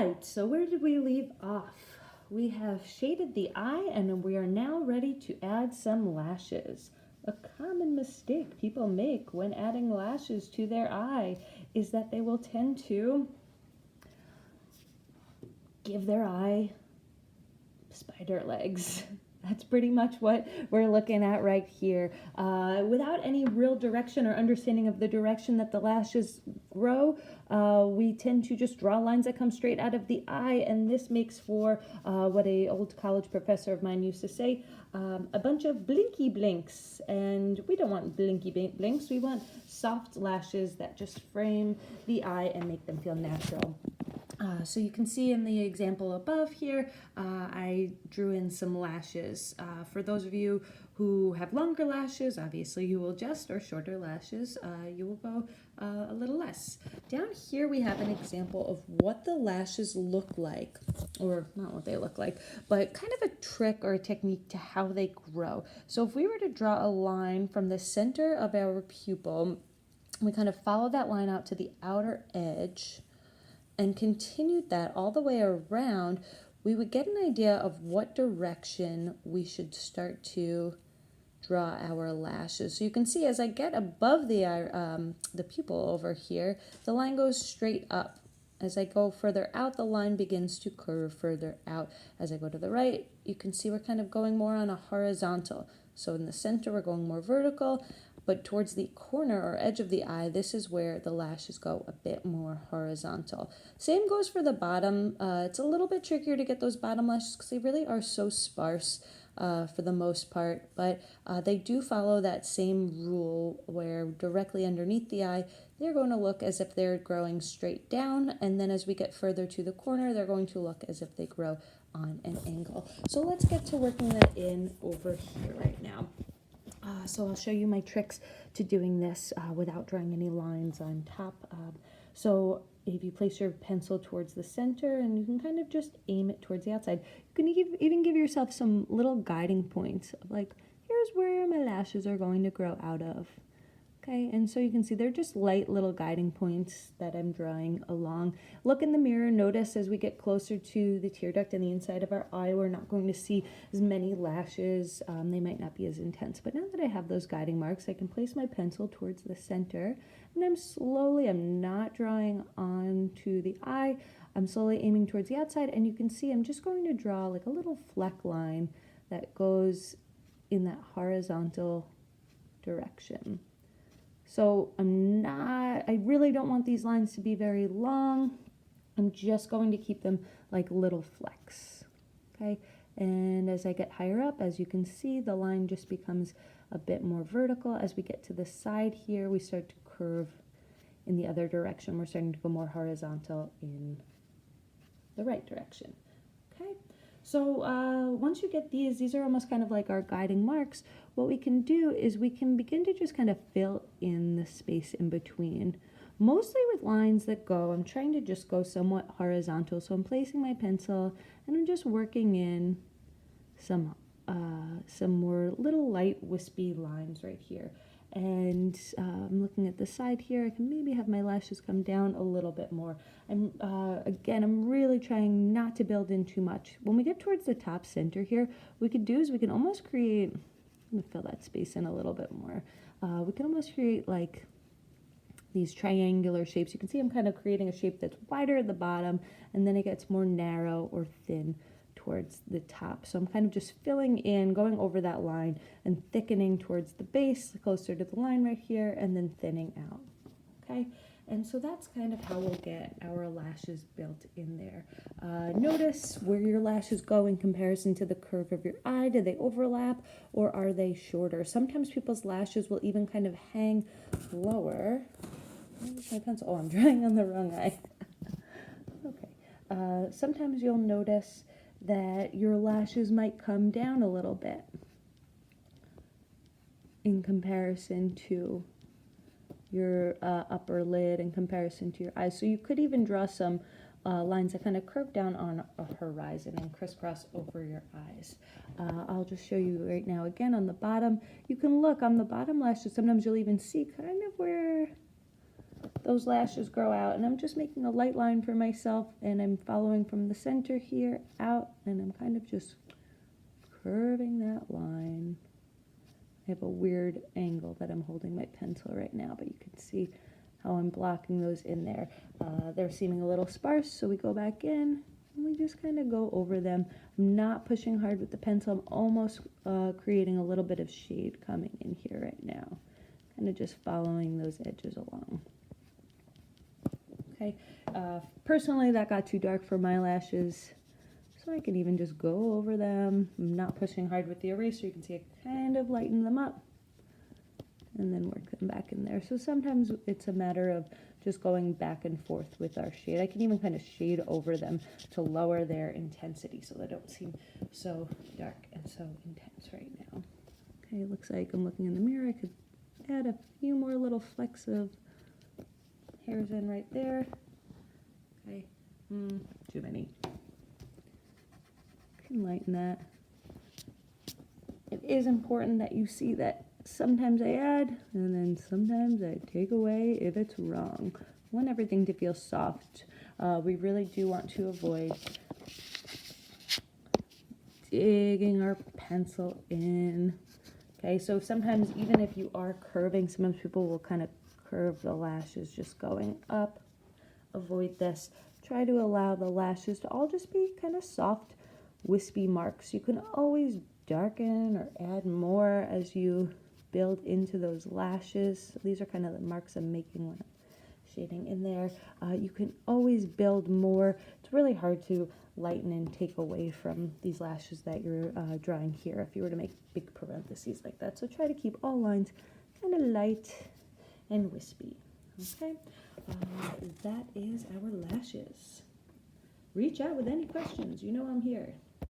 right, so where did we leave off? We have shaded the eye and we are now ready to add some lashes. A common mistake people make when adding lashes to their eye is that they will tend to give their eye spider legs. That's pretty much what we're looking at right here. Without any real direction or understanding of the direction that the lashes grow, we tend to just draw lines that come straight out of the eye, and this makes for what a old college professor of mine used to say, a bunch of blinky blinks. And we don't want blinky blinks, we want soft lashes that just frame the eye and make them feel natural. So you can see in the example above here, I drew in some lashes. For those of you who have longer lashes, obviously you will adjust, or shorter lashes, you will go a little less. Down here we have an example of what the lashes look like, or not what they look like, but kind of a trick or a technique to how they grow. So if we were to draw a line from the center of our pupil, we kind of follow that line out to the outer edge, and continued that all the way around, we would get an idea of what direction we should start to draw our lashes. So you can see as I get above the eye, the pupil over here, the line goes straight up. As I go further out, the line begins to curve further out. As I go to the right, you can see we're kind of going more on a horizontal. So in the center, we're going more vertical, but towards the corner or edge of the eye, this is where the lashes go a bit more horizontal. Same goes for the bottom. It's a little bit trickier to get those bottom lashes because they really are so sparse for the most part, but they do follow that same rule where directly underneath the eye, they're going to look as if they're growing straight down, and then as we get further to the corner, they're going to look as if they grow on an angle. So let's get to working that in over here right now. So I'll show you my tricks to doing this without drawing any lines on top. So if you place your pencil towards the center, and you can kind of just aim it towards the outside. You can even give yourself some little guiding points of like, here's where my lashes are going to grow out of. Okay, and so you can see they're just light little guiding points that I'm drawing along. Look in the mirror, notice as we get closer to the tear duct and the inside of our eye, we're not going to see as many lashes. They might not be as intense, but now that I have those guiding marks, I can place my pencil towards the center, and I'm not drawing onto the eye, I'm slowly aiming towards the outside, and you can see I'm just going to draw like a little fleck line that goes in that horizontal direction. So I really don't want these lines to be very long. I'm just going to keep them like little flecks, okay? And as I get higher up, as you can see, the line just becomes a bit more vertical. As we get to the side here, we start to curve in the other direction. We're starting to go more horizontal in the right direction, okay? So once you get these are almost kind of like our guiding marks. What we can do is we can begin to just kind of fill in the space in between. Mostly with lines that I'm trying to just go somewhat horizontal. So I'm placing my pencil and I'm just working in some more little light wispy lines right here. And I'm looking at the side here. I can maybe have my lashes come down a little bit more. Again, I'm really trying not to build in too much. When we get towards the top center here, we can almost create, I'm gonna fill that space in a little bit more. We can almost create like these triangular shapes. You can see I'm kind of creating a shape that's wider at the bottom, and then it gets more narrow or thin towards the top. So I'm kind of just filling in, going over that line and thickening towards the base, closer to the line right here, and then thinning out, okay? And so that's kind of how we'll get our lashes built in there. Notice where your lashes go in comparison to the curve of your eye. Do they overlap or are they shorter? Sometimes people's lashes will even kind of hang lower. Where's my pencil? Oh, I'm drawing on the wrong eye. Okay. Sometimes you'll notice that your lashes might come down a little bit in comparison to your upper lid, in comparison to your eyes. So you could even draw some lines that kind of curve down on a horizon and crisscross over your eyes. I'll just show you right now again on the bottom. You can look on the bottom lashes. Sometimes you'll even see kind of where those lashes grow out, and I'm just making a light line for myself, and I'm following from the center here out, and I'm kind of just curving that line. I have a weird angle that I'm holding my pencil right now, but you can see how I'm blocking those in there. They're seeming a little sparse, so we go back in and we just kind of go over them. I'm not pushing hard with the pencil. I'm almost creating a little bit of shade coming in here right now. Kind of just following those edges along. Okay, personally that got too dark for my lashes, so I can even just go over them. I'm not pushing hard with the eraser. You can see I kind of lighten them up and then work them back in there. So sometimes it's a matter of just going back and forth with our shade. I can even kind of shade over them to lower their intensity so they don't seem so dark and so intense right now. Okay, it looks like I'm looking in the mirror. I could add a few more little flecks of hairs in right there. Okay, too many. Can lighten that. It is important that you see that sometimes I add and then sometimes I take away if it's wrong. I want everything to feel soft. We really do want to avoid digging our pencil in. Okay, so sometimes even if you are curving, sometimes people will kind of curve the lashes just going up. Avoid this. Try to allow the lashes to all just be kind of soft, wispy marks. You can always darken or add more as you build into those lashes. These are kind of the marks I'm making when I'm shading in there. You can always build more. It's really hard to lighten and take away from these lashes that you're drawing here if you were to make big parentheses like that. So try to keep all lines kind of light and wispy. Okay, that is our lashes. Reach out with any questions. You know I'm here.